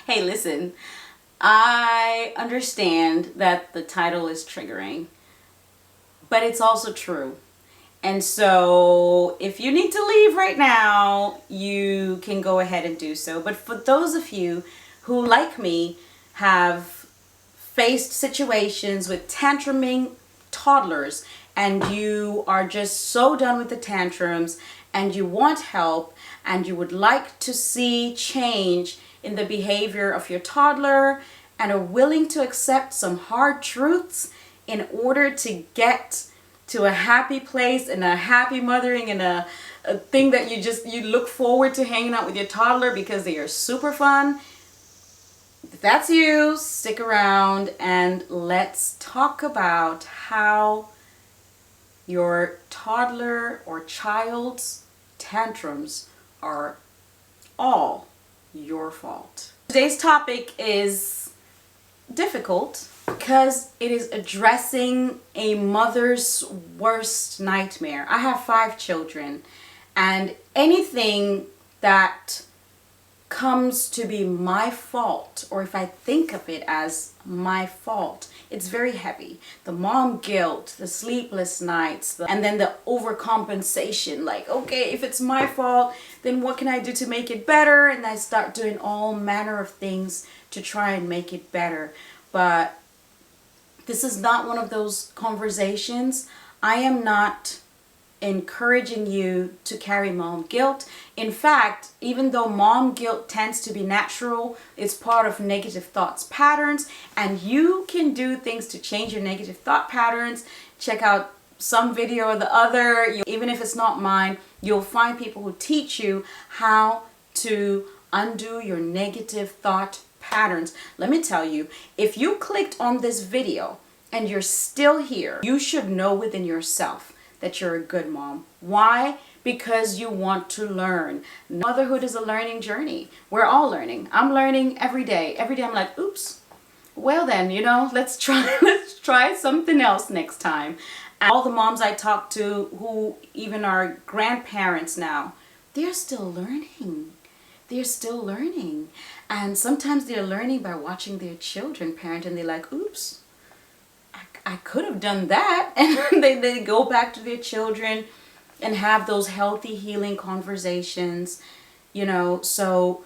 Hey, listen, I understand that the title is triggering, but it's also true. And so if you need to leave right now, you can go ahead and do so. But for those of you who, like me, have faced situations with tantruming toddlers and you are just so done with the tantrums and you want help and you would like to see change in the behavior of your toddler and are willing to accept some hard truths in order to get to a happy place and a happy mothering and a thing that you look forward to hanging out with your toddler because they are super fun. If that's you, stick around and let's talk about how your toddler or child's tantrums are all your fault. Today's topic is difficult because it is addressing a mother's worst nightmare. I have 5 children, and anything that comes to be my fault, or if I think of it as my fault, it's very heavy. The mom guilt, the sleepless nights, and then the overcompensation, like, okay, if it's my fault, then what can I do to make it better? And I start doing all manner of things to try and make it better. But this is not one of those conversations. I am not encouraging you to carry mom guilt. In fact, even though mom guilt tends to be natural, it's part of negative thoughts patterns, and you can do things to change your negative thought patterns. Check out some video or the other. Even if it's not mine, you'll find people who teach you how to undo your negative thought patterns. Let me tell you, if you clicked on this video and you're still here, you should know within yourself that you're a good mom. Why? Because you want to learn. Motherhood is a learning journey. We're all learning. I'm learning every day. Every day I'm like, oops. Well then, let's try something else next time. And all the moms I talk to who even are grandparents now, they're still learning. They're still learning. And sometimes they're learning by watching their children parent, and they're like, oops, I could have done that. And they go back to their children and have those healthy healing conversations, So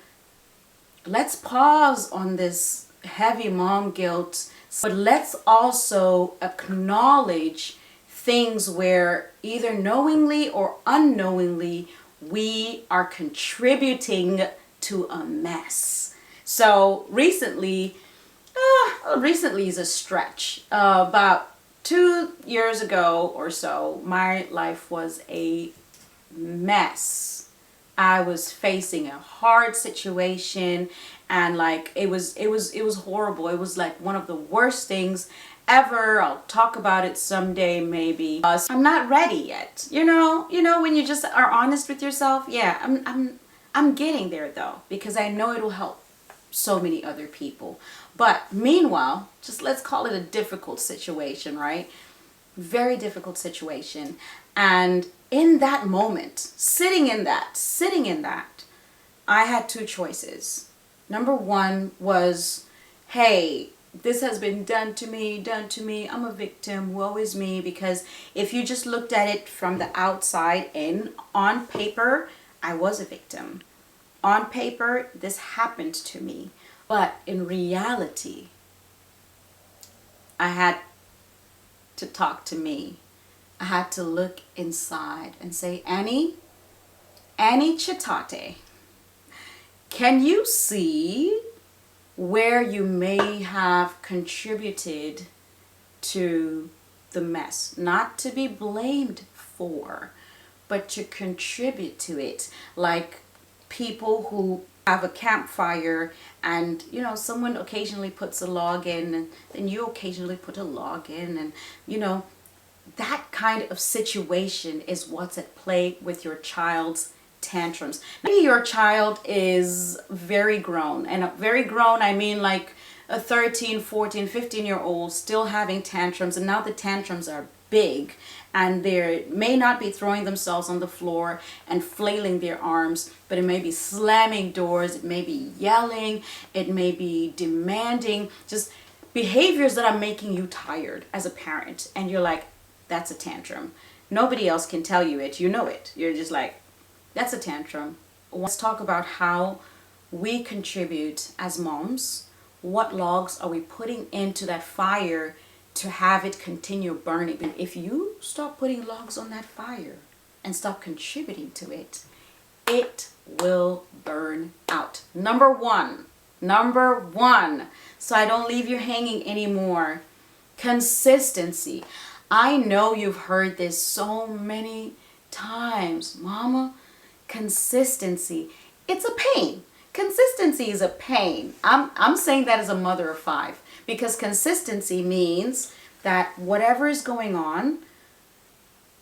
let's pause on this heavy mom guilt, but let's also acknowledge things where either knowingly or unknowingly we are contributing to a mess. So recently is a stretch. About 2 years ago or so, my life was a mess. I was facing a hard situation, and it was horrible. It was like one of the worst things ever. I'll talk about it someday, maybe. I'm not ready yet. When you just are honest with yourself. Yeah, I'm getting there though, because I know it'll help so many other people. But meanwhile, just let's call it a difficult situation, right? Very difficult situation. And in that moment, sitting in that, I had 2 choices. Number 1 was, hey, this has been done to me. I'm a victim. Woe is me. Because if you just looked at it from the outside in, on paper, I was a victim. On paper, this happened to me. But in reality, I had to talk to me. I had to look inside and say, Annie Chitate, can you see where you may have contributed to the mess? Not to be blamed for, but to contribute to it. Like people who have a campfire and someone occasionally puts a log in, and then you occasionally put a log in, and that kind of situation is what's at play with your child's tantrums. Maybe your child is very grown, and very grown I mean like a 13, 14, 15-year-old still having tantrums, and now the tantrums are big and they may not be throwing themselves on the floor and flailing their arms, but it may be slamming doors, it may be yelling, it may be demanding, just behaviors that are making you tired as a parent. And you're like, that's a tantrum. Nobody else can tell you it. You know it. You're just like, that's a tantrum. Let's talk about how we contribute as moms. What logs are we putting into that fire to have it continue burning? And if you stop putting logs on that fire and stop contributing to it, it will burn out. Number one, so I don't leave you hanging anymore. Consistency. I know you've heard this so many times, Mama. Consistency. It's a pain. Consistency is a pain. I'm saying that as a mother of 5, because consistency means that whatever is going on,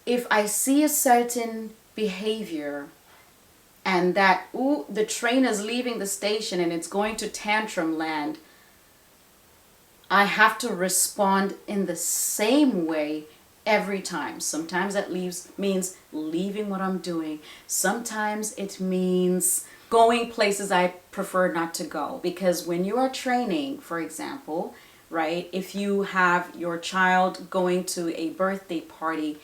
if I see a certain behavior and that, the train is leaving the station and it's going to tantrum land, I have to respond in the same way every time. Sometimes that means leaving what I'm doing. Sometimes it means going places I prefer not to go. Because when you are training, for example, right, if you have your child going to a birthday party,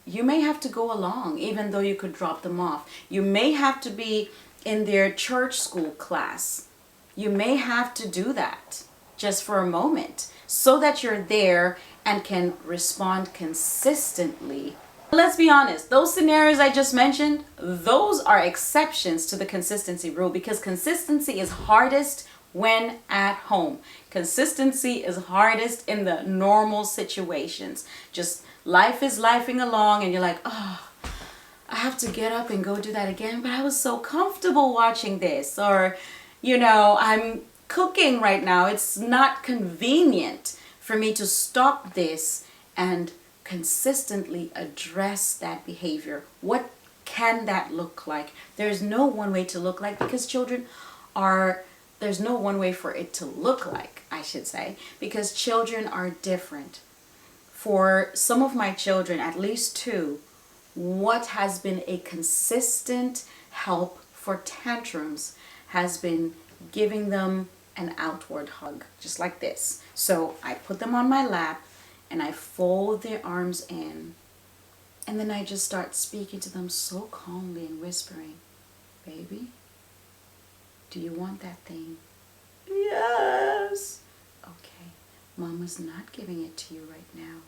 you may have to go along even though you could drop them off. You may have to be in their church school class. You may have to do that just for a moment so that you're there and can respond consistently. Let's be honest, those scenarios I just mentioned, those are exceptions to the consistency rule, because consistency is hardest when at home. Consistency is hardest in the normal situations. Just life is lifing along and you're like, oh, I have to get up and go do that again, but I was so comfortable watching this. Or, I'm cooking right now. It's not convenient for me to stop this and consistently address that behavior. What can that look like? There's no one way to look like, because there's no one way for it to look like, I should say, because children are different. For some of my children, at least 2, what has been a consistent help for tantrums has been giving them an outward hug, just like this. So I put them on my lap and I fold their arms in, and then I just start speaking to them so calmly and whispering, baby, do you want that thing? Yes. Okay, Mama's not giving it to you right now.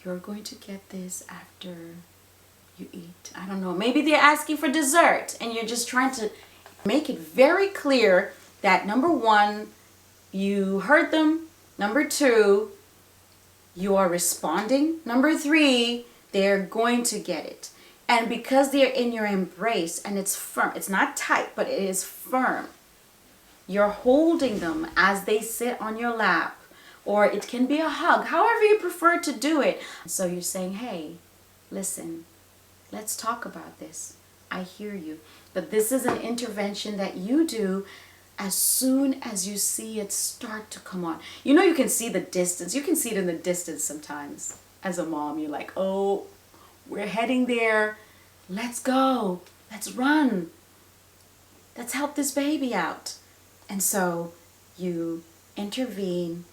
You're going to get this after you eat. I don't know, maybe they're asking for dessert and you're just trying to make it very clear that, number 1, you heard them. Number 2, you are responding. Number 3, they're going to get it. And because they're in your embrace and it's firm, it's not tight, but it is firm. You're holding them as they sit on your lap, or it can be a hug, however you prefer to do it. So you're saying, hey, listen, let's talk about this. I hear you. But this is an intervention that you do as soon as you see it start to come on. You can see the distance. You can see it in the distance sometimes. As a mom, you're like, oh, we're heading there. Let's go. Let's run. Let's help this baby out. And so you intervene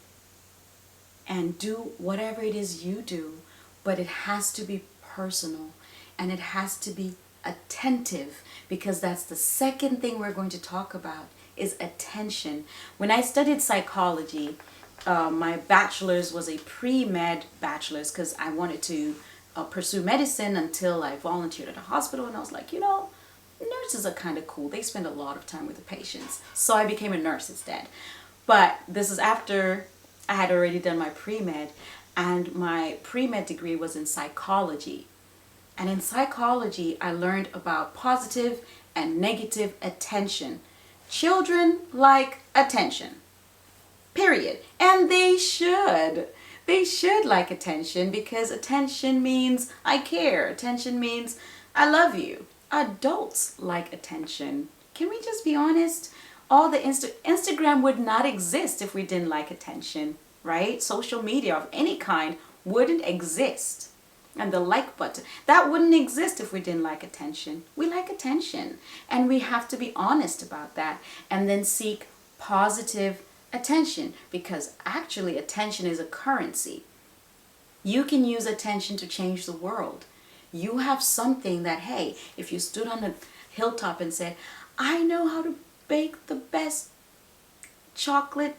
and do whatever it is you do, but it has to be personal and it has to be attentive, because that's the second thing we're going to talk about, is attention. When I studied psychology, my bachelor's was a pre-med bachelor's, because I wanted to pursue medicine until I volunteered at a hospital, and I was like, nurses are kind of cool. They spend a lot of time with the patients. So I became a nurse instead. But this is after I had already done my pre-med, and my pre-med degree was in psychology. And in psychology, I learned about positive and negative attention. Children like attention, period. And they should. They should like attention, because attention means I care. Attention means I love you. Adults like attention. Can we just be honest? All the Instagram would not exist if we didn't like attention, right? Social media of any kind wouldn't exist. And the like button, that wouldn't exist if we didn't like attention. We like attention, and we have to be honest about that, and then seek positive attention, because actually attention is a currency. You can use attention to change the world. You have something that, hey, if you stood on a hilltop and said, I know how to bake the best chocolate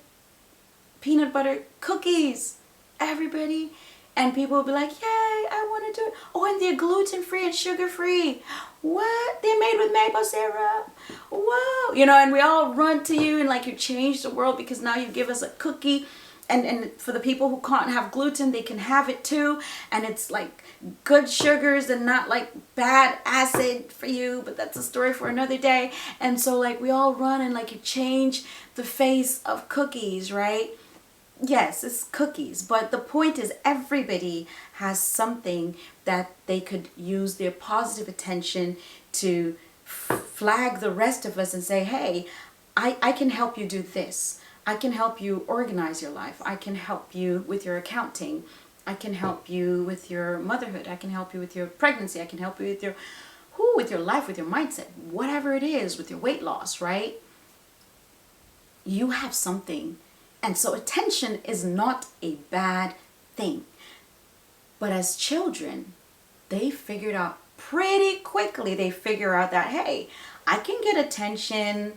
peanut butter cookies, everybody, and people will be like, yay, I want to do it. Oh, and they're gluten-free and sugar-free. What? They're made with maple syrup. Whoa. You know, and we all run to you and like you changed the world because now you give us a cookie. And for the people who can't have gluten, they can have it too. And it's like good sugars and not like bad acid for you. But that's a story for another day. And so like we all run and like you change the face of cookies, right? Yes, it's cookies, but the point is everybody has something that they could use their positive attention to flag the rest of us and say, hey, I can help you do this. I can help you organize your life. I can help you with your accounting. I can help you with your motherhood. I can help you with your pregnancy. I can help you with your life, with your mindset, whatever it is, with your weight loss, right? You have something. And so attention is not a bad thing. But as children, they figured out pretty quickly, they figure out that, hey, I can get attention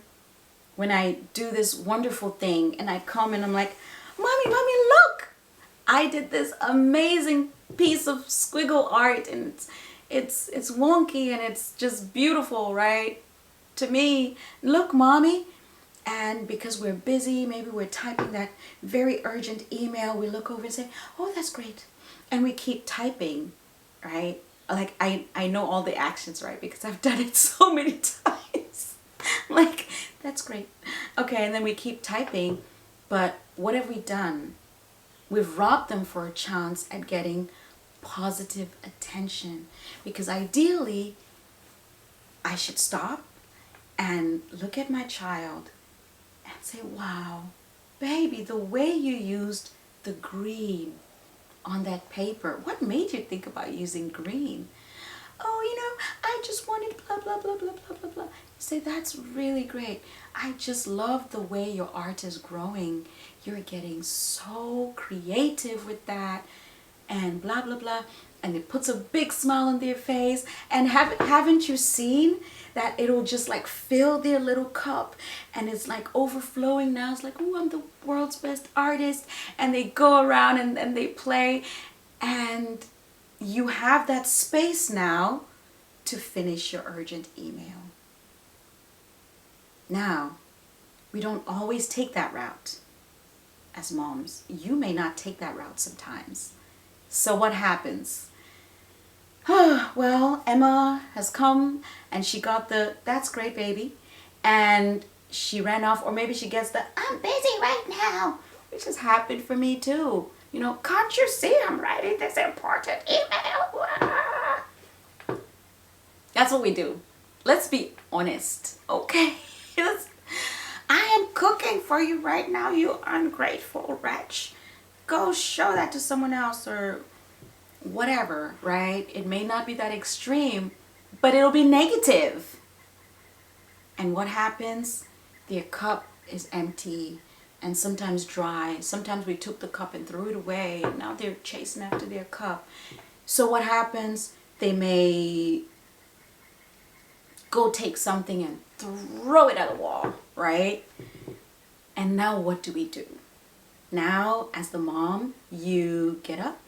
when I do this wonderful thing. And I come and I'm like, mommy, look, I did this amazing piece of squiggle art, and it's wonky and it's just beautiful, right? To me, look, mommy. And because we're busy, maybe we're typing that very urgent email, we look over and say, oh, that's great. And we keep typing, right? Like I know all the actions, right? Because I've done it so many times. Like, that's great. Okay, and then we keep typing. But what have we done? We've robbed them for a chance at getting positive attention. Because ideally, I should stop and look at my child and say, wow, baby, the way you used the green on that paper, what made you think about using green? Oh, you know, I just wanted blah, blah, blah, blah, blah, blah, blah. Say, that's really great. I just love the way your art is growing. You're getting so creative with that and blah, blah, blah. And it puts a big smile on their face. And haven't you seen that it'll just like fill their little cup and it's like overflowing now? It's like, oh, I'm the world's best artist. And they go around and they play. And you have that space now to finish your urgent email. Now, we don't always take that route as moms. You may not take that route sometimes. So what happens? Well, Emma has come and she got the, that's great, baby. And she ran off, or maybe she gets the, I'm busy right now, which has happened for me too. You know, can't you see I'm writing this important email? That's what we do. Let's be honest, okay? I am cooking for you right now, you ungrateful wretch. Go show that to someone else or whatever, right? It may not be that extreme, but it'll be negative. And what happens? Their cup is empty and sometimes dry. Sometimes we took the cup and threw it away, and now they're chasing after their cup. So what happens? They may go take something and throw it at the wall, right? And now what do we do? Now, as the mom, you get up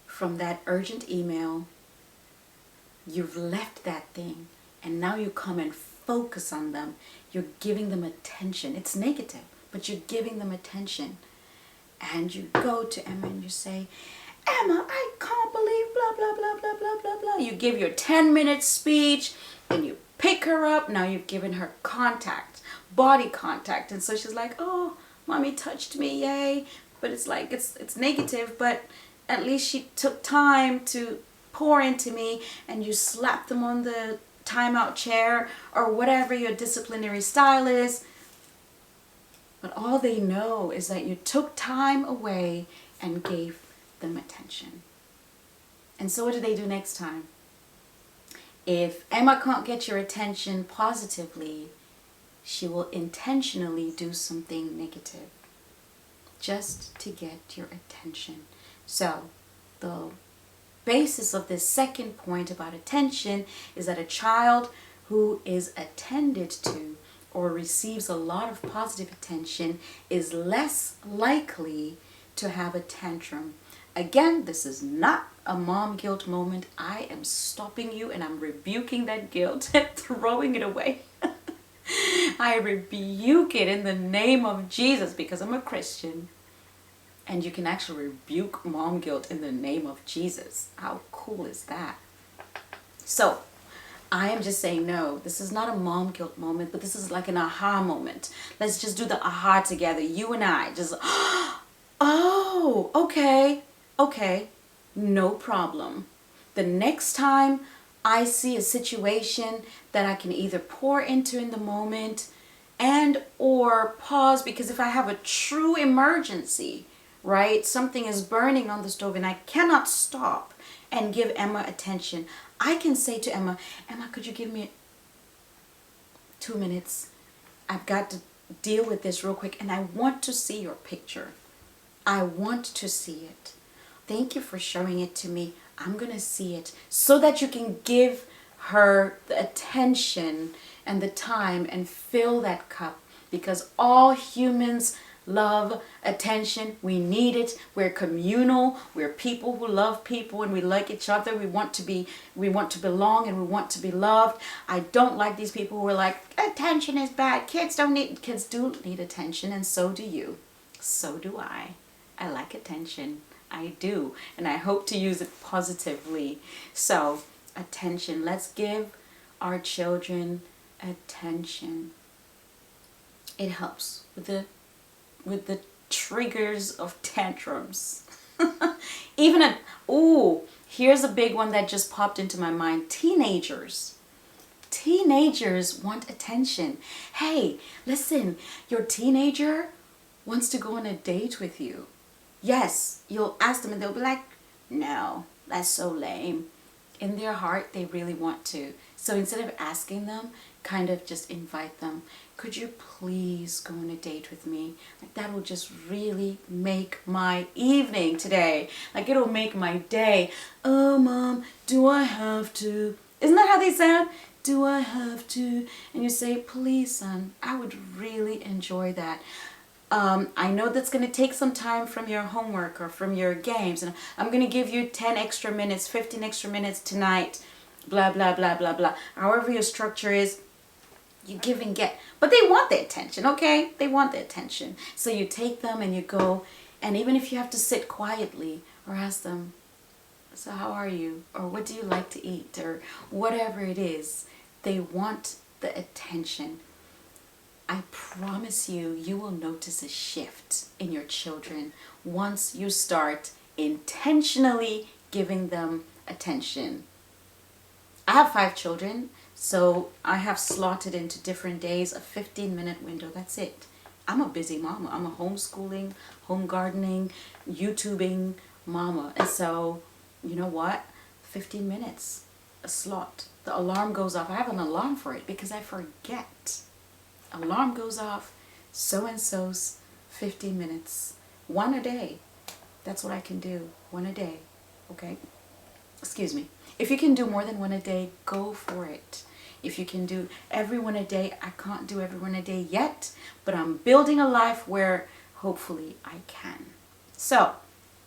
from that urgent email. You've left that thing, and now you come and focus on them. You're giving them attention. It's negative, but you're giving them attention. And you go to Emma and you say, Emma, I can't believe blah, blah, blah, blah, blah, blah, blah. You give your 10-minute speech, then you pick her up. Now you've given her contact, body contact. And so she's like, oh, mommy touched me, yay. But it's like, it's negative, but at least she took time to pour into me, and you slap them on the timeout chair or whatever your disciplinary style is. But all they know is that you took time away and gave them attention. And so what do they do next time? If Emma can't get your attention positively, she will intentionally do something negative just to get your attention. So the basis of this second point about attention is that a child who is attended to or receives a lot of positive attention is less likely to have a tantrum. Again, this is not a mom guilt moment. I am stopping you and I'm rebuking that guilt and throwing it away. I rebuke it in the name of Jesus because I'm a Christian. And you can actually rebuke mom guilt in the name of Jesus. How cool is that? So, I am just saying, no, this is not a mom guilt moment, but this is like an aha moment. Let's just do the aha together. You and I just, oh, okay, no problem. The next time I see a situation that I can either pour into in the moment and or pause, because if I have a true emergency, right, something is burning on the stove and I cannot stop and give Emma attention, I can say to Emma, could you give me 2 minutes? I've got to deal with this real quick and I want to see your picture. I want to see it. Thank you for showing it to me. I'm going to see it so that you can give her the attention and the time and fill that cup, because all humans love attention. We need it. We're communal. We're people who love people and we like each other. We want to belong and we want to be loved. I don't like these people who are like, attention is bad. Kids do need attention, and so do you. So do I. I like attention. I do. And I hope to use it positively. So, attention. Let's give our children attention. It helps with the triggers of tantrums. Here's a big one that just popped into my mind. Teenagers. Teenagers want attention. Hey, listen, your teenager wants to go on a date with you. Yes, you'll ask them and they'll be like, no, that's so lame. In their heart, they really want to. So instead of asking them, kind of just invite them. Could you please go on a date with me? Like, that will just really make my evening today. Like, it'll make my day. Oh, Mom, do I have to? Isn't that how they sound? Do I have to? And you say, please, son, I would really enjoy that. I know that's going to take some time from your homework or from your games, and I'm going to give you 10 extra minutes, 15 extra minutes tonight, blah, blah, blah, blah, blah. However your structure is, you give and get. But they want the attention, okay? They want the attention. So you take them and you go, and even if you have to sit quietly or ask them, so how are you? Or what do you like to eat? Or whatever it is, they want the attention. I promise you, you will notice a shift in your children once you start intentionally giving them attention. I have 5 children, so I have slotted into different days a 15-minute window. That's it. I'm a busy mama. I'm a homeschooling, home gardening, YouTubing mama. And so, you know what? 15 minutes, a slot. The alarm goes off. I have an alarm for it because I forget. Alarm goes off, so-and-so's 15 minutes. 1 a day. That's what I can do. 1 a day. Okay? Excuse me. If you can do more than 1 a day, go for it. If you can do every 1 a day, I can't do every 1 a day yet, but I'm building a life where hopefully I can. So,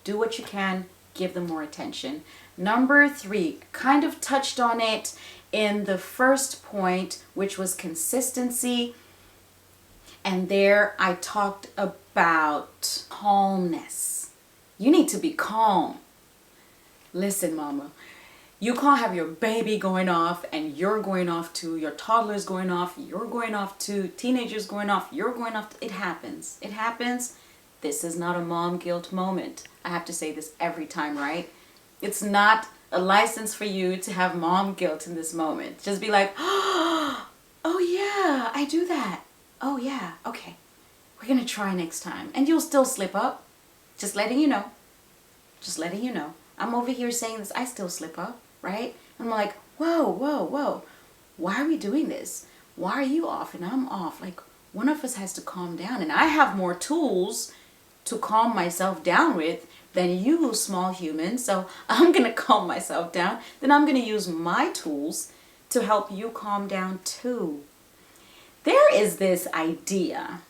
do what you can, give them more attention. Number 3, kind of touched on it in the first point, which was consistency. And there I talked about calmness. You need to be calm. Listen, mama, you can't have your baby going off and you're going off too, your toddler's going off, you're going off too, teenagers going off, you're going off. It happens. It happens. This is not a mom guilt moment. I have to say this every time, right? It's not a license for you to have mom guilt in this moment. Just be like, oh yeah, I do that. Oh yeah, okay. We're going to try next time. And you'll still slip up. Just letting you know. Just letting you know. I'm over here saying this. I still slip up, right? I'm like, whoa, whoa, whoa. Why are we doing this? Why are you off and I'm off? Like, one of us has to calm down. And I have more tools to calm myself down with than you, small human. So I'm going to calm myself down. Then I'm going to use my tools to help you calm down too. There is this idea.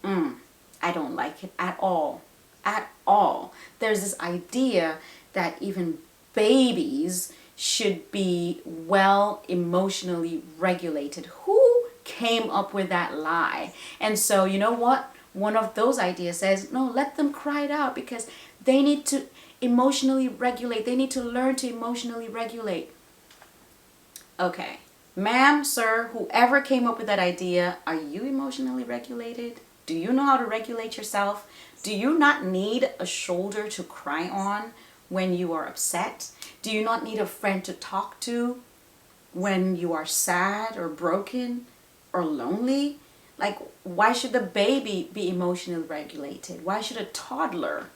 I don't like it at all. At all. There's this idea that even babies should be well emotionally regulated. Who came up with that lie? And so, you know what? One of those ideas says, no, let them cry it out because they need to emotionally regulate. They need to learn to emotionally regulate. Okay. Ma'am, sir, whoever came up with that idea, are you emotionally regulated? Do you know how to regulate yourself? Do you not need a shoulder to cry on when you are upset? Do you not need a friend to talk to when you are sad or broken or lonely? Like, why should the baby be emotionally regulated? Why should a toddler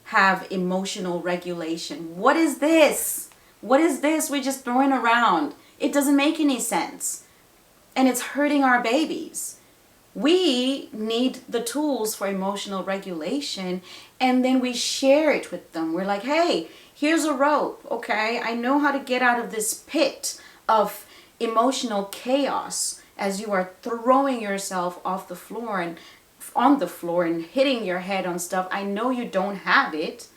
have emotional regulation? What is this? What is this we're just throwing around? It doesn't make any sense. And it's hurting our babies. We need the tools for emotional regulation, and then we share it with them. We're like, hey, here's a rope, okay? I know how to get out of this pit of emotional chaos as you are throwing yourself off the floor and on the floor and hitting your head on stuff. I know you don't have it.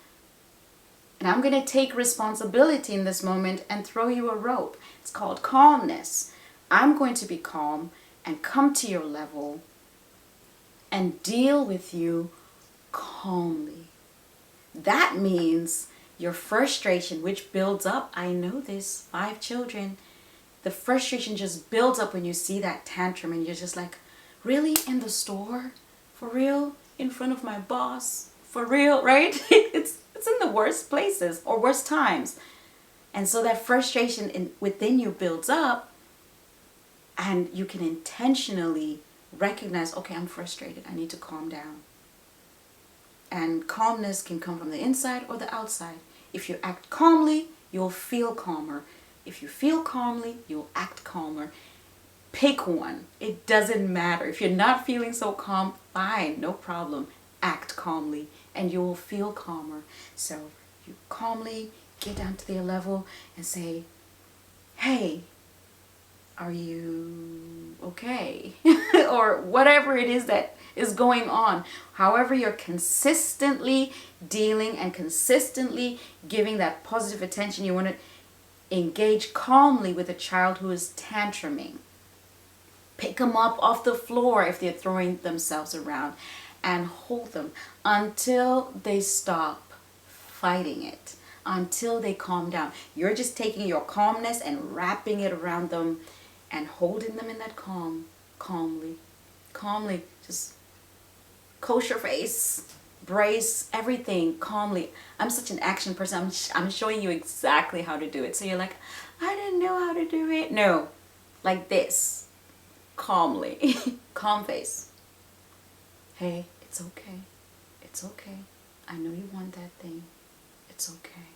And I'm going to take responsibility in this moment and throw you a rope. It's called calmness. I'm going to be calm and come to your level and deal with you calmly. That means your frustration, which builds up. I know this, 5 children. The frustration just builds up when you see that tantrum and you're just like, really? In the store? For real? In front of my boss? For real, right? It's in the worst places or worst times. And so that frustration within you builds up, and you can intentionally recognize, okay, I'm frustrated. I need to calm down. And calmness can come from the inside or the outside. If you act calmly, you'll feel calmer. If you feel calmly, you'll act calmer. Pick one. It doesn't matter. If you're not feeling so calm, fine, no problem. Act calmly and you will feel calmer. So you calmly get down to their level and say, hey, are you okay? Or whatever it is that is going on. However, you're consistently dealing and consistently giving that positive attention. You want to engage calmly with a child who is tantruming. Pick them up off the floor if they're throwing themselves around and hold them until they stop fighting it, until they calm down. You're just taking your calmness and wrapping it around them and holding them in that calmly, just kosher face, brace, everything calmly. I'm such an action person. I'm showing you exactly how to do it. So you're like, I didn't know how to do it. No, like this, calmly, calm face. Hey, it's okay. It's okay. I know you want that thing. It's okay.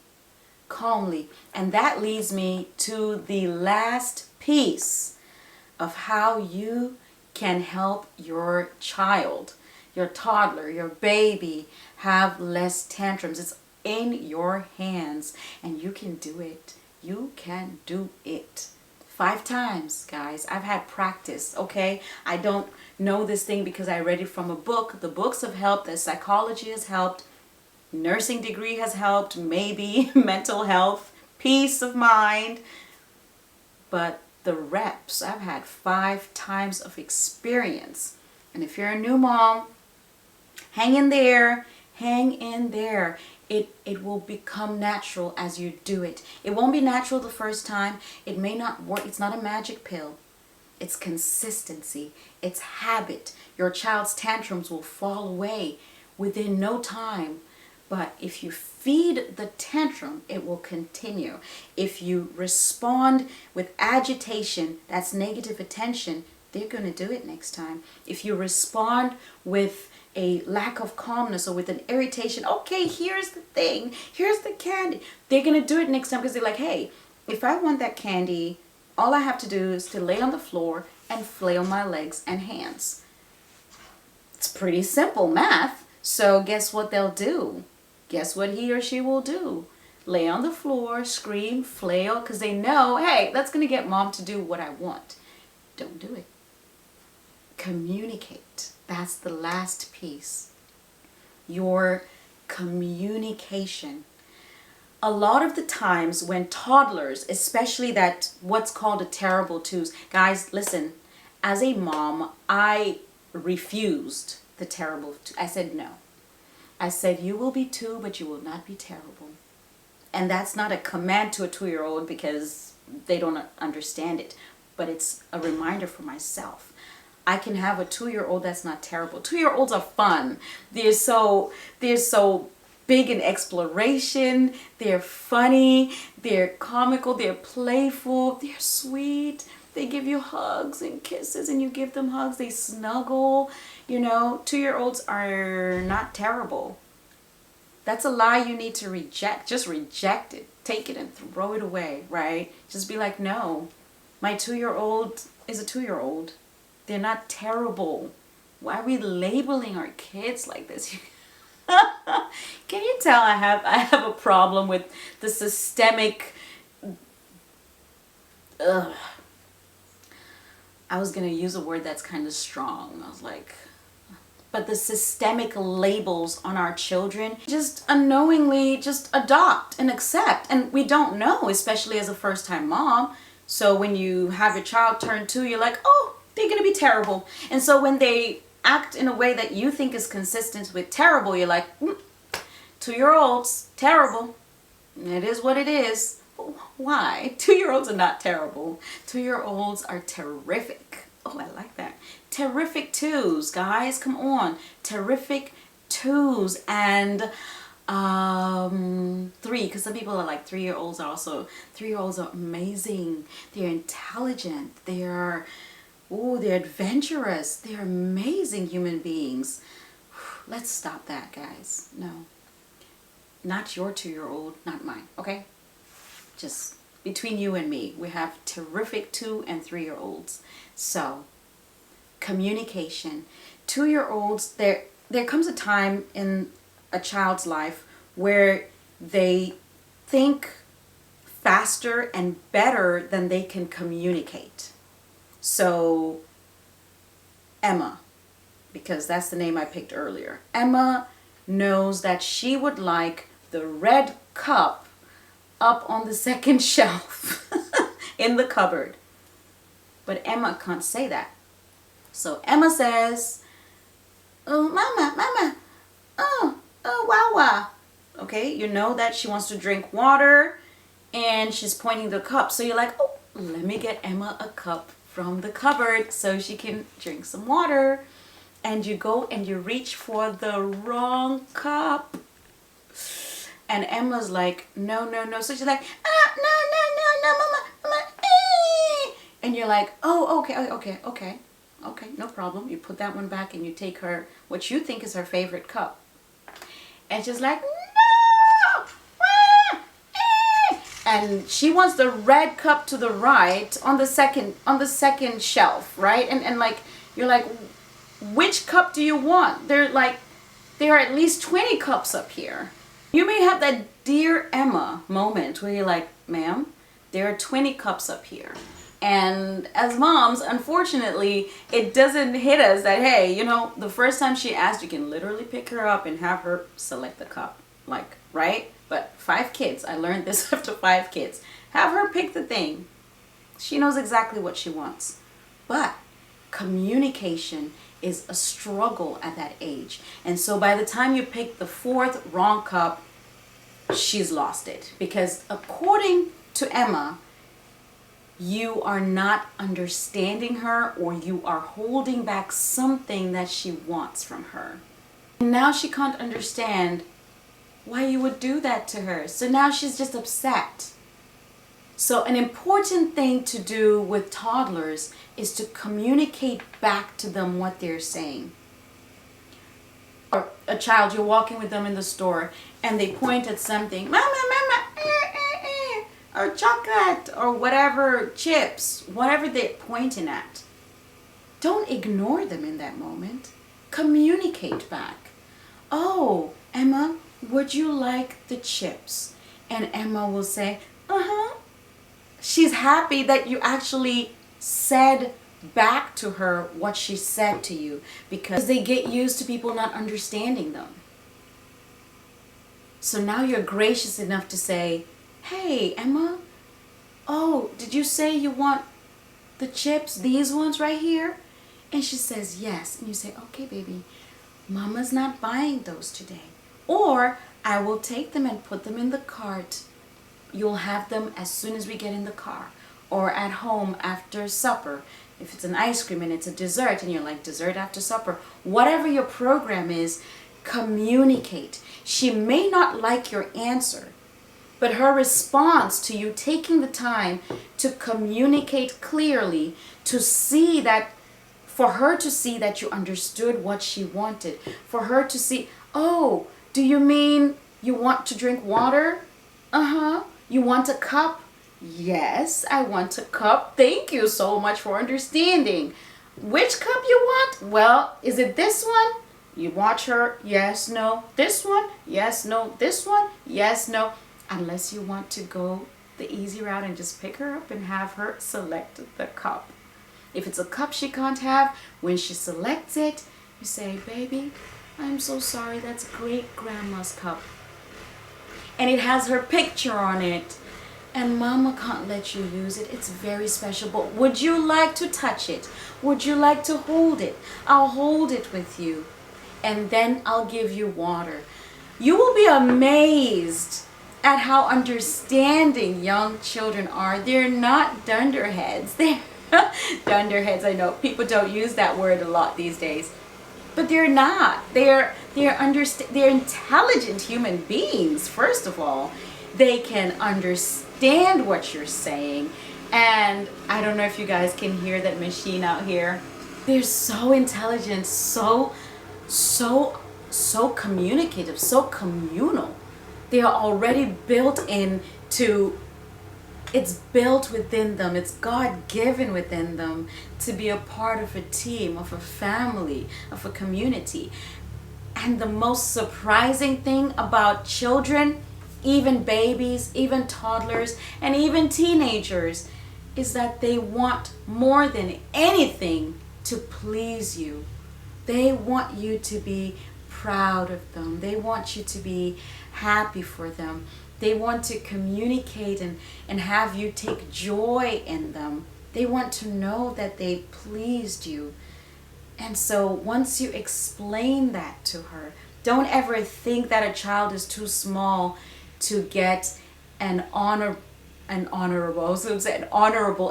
Calmly. And that leads me to the last piece of how you can help your child, your toddler, your baby have less tantrums. It's in your hands and you can do it. You can do it. 5 times, guys. I've had practice, okay? I don't know this thing because I read it from a book. The books have helped. The psychology has helped. Nursing degree has helped. Maybe mental health, peace of mind. But the reps, I've had 5 times of experience. And if you're a new mom, hang in there. Hang in there. It will become natural as you do it. It won't be natural the first time. It may not work. It's not a magic pill. It's consistency. It's habit. Your child's tantrums will fall away within no time. But if you feed the tantrum, it will continue. If you respond with agitation, that's negative attention, they're going to do it next time. If you respond with a lack of calmness or with an irritation, okay, here's the thing, here's the candy, they're going to do it next time because they're like, hey, if I want that candy, all I have to do is to lay on the floor and flail my legs and hands. It's pretty simple math. So guess what they'll do? Guess what he or she will do? Lay on the floor, scream, flail, because they know, hey, that's going to get mom to do what I want. Don't do it. Communicate. That's the last piece. Your communication. A lot of the times when toddlers, especially that what's called a terrible twos, guys, listen, as a mom, I refused the terrible two. I said no. I said, you will be two, but you will not be terrible. And that's not a command to a 2-year-old because they don't understand it, but it's a reminder for myself. I can have a 2-year-old that's not terrible. 2-year-olds are fun. They're so big in exploration. They're funny. They're comical. They're playful. They're sweet. They give you hugs and kisses and you give them hugs. They snuggle. You know, 2-year-olds are not terrible. That's a lie you need to reject. Just reject it. Take it and throw it away, right? Just be like, no, my 2-year-old is a 2-year-old. They're not terrible. Why are we labeling our kids like this? Can you tell I have a problem with the systemic... I was going to use a word that's kind of strong. I was like... But the systemic labels on our children, just unknowingly just adopt and accept. And we don't know, especially as a first-time mom. So when you have your child turn 2, you're like, oh, they're going to be terrible. And so when they act in a way that you think is consistent with terrible, you're like, 2-year-olds, terrible. It is what it is. Why? 2-year-olds are not terrible. 2-year-olds are terrific. Oh, I like that. Terrific 2s, guys. Come on. Terrific 2s and 3, because some people are like 3-year-olds are also, 3-year-olds are amazing. They're intelligent. They're adventurous. They're amazing human beings. Let's stop that, guys. No. Not your 2-year-old, not mine, okay? Just between you and me, we have terrific 2 and 3-year-olds. So, communication. 2-year-olds, there comes a time in a child's life where they think faster and better than they can communicate. So, Emma, because that's the name I picked earlier. Emma knows that she would like the red cup up on the second shelf in the cupboard. But Emma can't say that. So Emma says, oh, mama, oh, wow. Okay, you know that she wants to drink water and she's pointing the cup. So you're like, oh, let me get Emma a cup from the cupboard so she can drink some water. And you go and you reach for the wrong cup. And Emma's like, no. So she's like, no, mama, and you're like, oh, okay, no problem. You put that one back and you take her, what you think is her favorite cup. And she's like, no, and she wants the red cup to the right on the second shelf, right? And like, you're like, which cup do you want? There are at least 20 cups up here. You may have that Dear Emma moment where you're like, ma'am, there are 20 cups up here. And as moms, unfortunately, it doesn't hit us that, hey, you know, the first time she asked, you can literally pick her up and have her select the cup. Like, right? But 5 kids, I learned this after 5 kids. Have her pick the thing. She knows exactly what she wants. But communication is a struggle at that age. And so by the time you pick the 4th wrong cup, she's lost it. Because according to Emma, you are not understanding her, or you are holding back something that she wants from her. And now she can't understand why you would do that to her. So now she's just upset. So an important thing to do with toddlers is to communicate back to them what they're saying. Or a child, you're walking with them in the store and they point at something, mama, mama, or chocolate, or whatever, chips, whatever they're pointing at. Don't ignore them in that moment. Communicate back. Oh, Emma, would you like the chips? And Emma will say, uh-huh. She's happy that you actually said back to her what she said to you, because they get used to people not understanding them. So now you're gracious enough to say, hey, Emma, oh, did you say you want the chips, these ones right here? And she says, yes. And you say, okay, baby, Mama's not buying those today. Or I will take them and put them in the cart. You'll have them as soon as we get in the car, or at home after supper. If it's an ice cream and it's a dessert and you're like, dessert after supper, whatever your program is, communicate. She may not like your answer, but her response to you taking the time to communicate clearly, to see that, for her to see that you understood what she wanted, for her to see, oh, do you mean you want to drink water? Uh-huh. You want a cup? Yes, I want a cup. Thank you so much for understanding. Which cup you want? Well, is it this one? You watch her. Yes, no. This one? Yes, no. This one? Yes, no. Unless you want to go the easy route and just pick her up and have her select the cup. If it's a cup she can't have, when she selects it, you say, baby, I'm so sorry, that's great grandma's cup. And it has her picture on it. And Mama can't let you use it. It's very special. But would you like to touch it? Would you like to hold it? I'll hold it with you. And then I'll give you water. You will be amazed at how understanding young children are. They're not dunderheads. They're dunderheads, I know. People don't use that word a lot these days. But they're not. They're intelligent human beings, first of all. They can understand what you're saying. And I don't know if you guys can hear that machine out here. They're so intelligent, so communicative, so communal. They are already built into, it's built within them, it's God-given within them to be a part of a team, of a family, of a community. And the most surprising thing about children, even babies, even toddlers, and even teenagers, is that they want more than anything to please you. They want you to be proud of them. They want you to be happy for them. They want to communicate and have you take joy in them. They want to know that they pleased you. And so once you explain that to her, don't ever think that a child is too small to get an honorable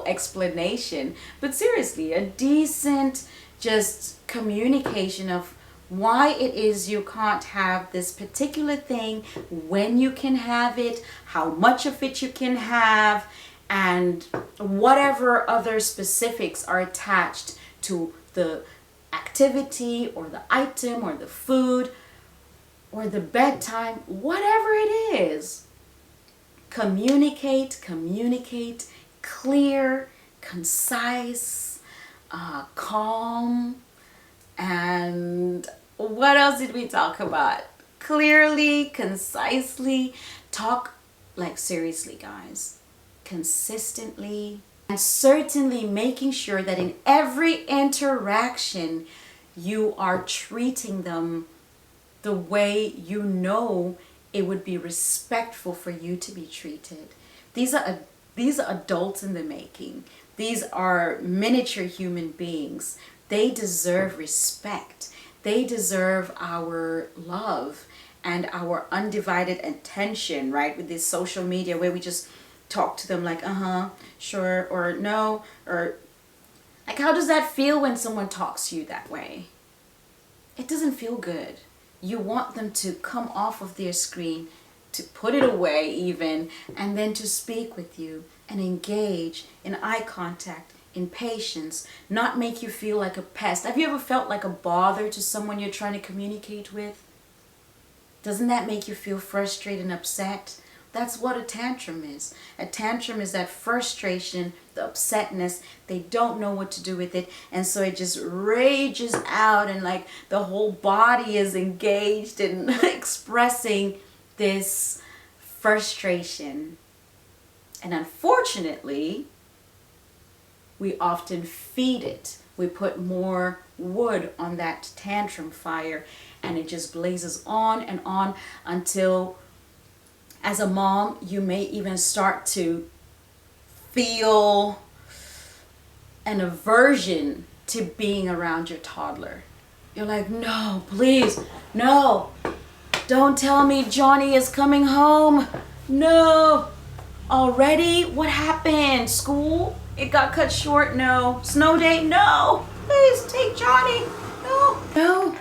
explanation. But seriously, a decent just communication of why it is you can't have this particular thing, when you can have it, how much of it you can have, and whatever other specifics are attached to the activity or the item or the food or the bedtime, whatever it is. Communicate, clear, concise, calm, and what else did we talk about? Clearly, concisely, talk like seriously, guys, consistently, and certainly making sure that in every interaction you are treating them the way you know it would be respectful for you to be treated. These are adults in the making. These are miniature human beings. They deserve respect. They deserve our love and our undivided attention, right? With this social media where we just talk to them like, sure, or no, or like, how does that feel when someone talks to you that way? It doesn't feel good. You want them to come off of their screen, to put it away even, and then to speak with you and engage in eye contact, in patience, not make you feel like a pest. Have you ever felt like a bother to someone you're trying to communicate with? Doesn't that make you feel frustrated and upset? That's what a tantrum is. A tantrum is that frustration, the upsetness. They don't know what to do with it. And so it just rages out, and like the whole body is engaged in expressing this frustration. And unfortunately, we often feed it. We put more wood on that tantrum fire, and it just blazes on and on until, as a mom, you may even start to feel an aversion to being around your toddler. You're like, no, please, no, don't tell me Johnny is coming home. No. Already? What happened? School? It got cut short? No. Snow day? No. Please take Johnny. No. No.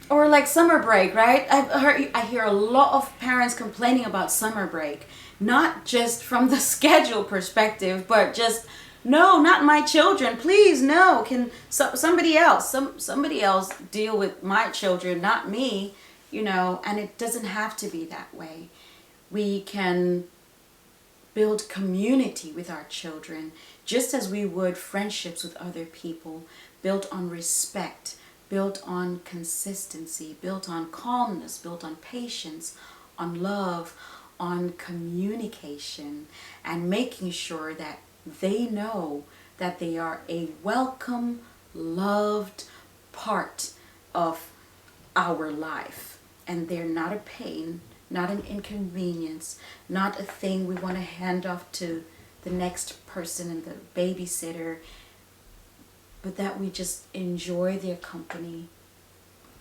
Or like summer break, right? I hear a lot of parents complaining about summer break. Not just from the schedule perspective, but just, no, not my children. Please, no. Can somebody else deal with my children, not me, and it doesn't have to be that way. We can build community with our children, just as we would friendships with other people, built on respect, built on consistency, built on calmness, built on patience, on love, on communication, and making sure that they know that they are a welcome, loved part of our life, and they're not a pain, not an inconvenience, not a thing we want to hand off to the next person and the babysitter, but that we just enjoy their company.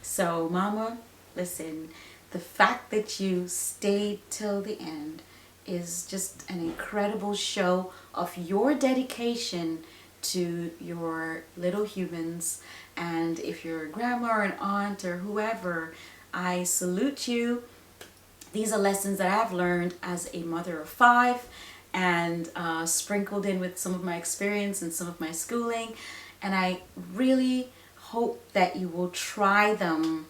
So, Mama, listen, the fact that you stayed till the end is just an incredible show of your dedication to your little humans. And if you're a grandma or an aunt or whoever, I salute you. These are lessons that I've learned as a mother of 5, and sprinkled in with some of my experience and some of my schooling. And I really hope that you will try them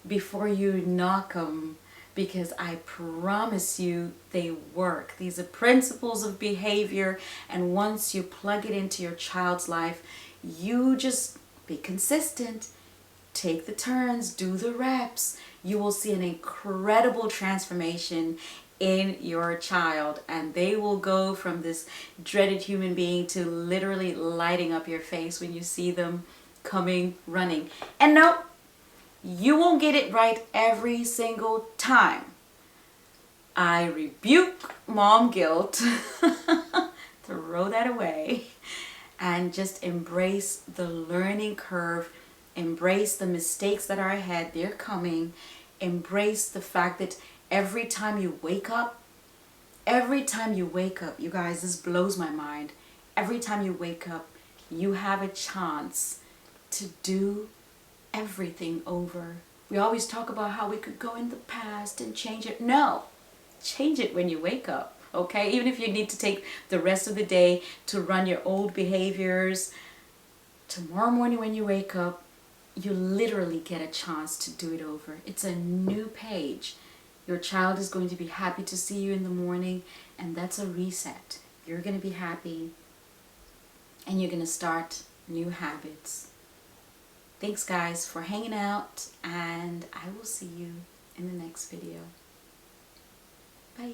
before you knock them, because I promise you they work. These are principles of behavior, and once you plug it into your child's life, you just be consistent. Take the turns, do the reps. You will see an incredible transformation in your child, and they will go from this dreaded human being to literally lighting up your face when you see them coming running. And no, you won't get it right every single time. I rebuke mom guilt. Throw that away and just embrace the learning curve. Embrace the mistakes that are ahead. They're coming. Embrace the fact that every time you wake up, you guys, this blows my mind. Every time you wake up, you have a chance to do everything over. We always talk about how we could go in the past and change it. No, change it when you wake up, okay? Even if you need to take the rest of the day to run your old behaviors, tomorrow morning when you wake up, you literally get a chance to do it over. It's a new page. Your child is going to be happy to see you in the morning, and that's a reset. You're going to be happy, and you're going to start new habits. Thanks, guys, for hanging out, and I will see you in the next video. Bye.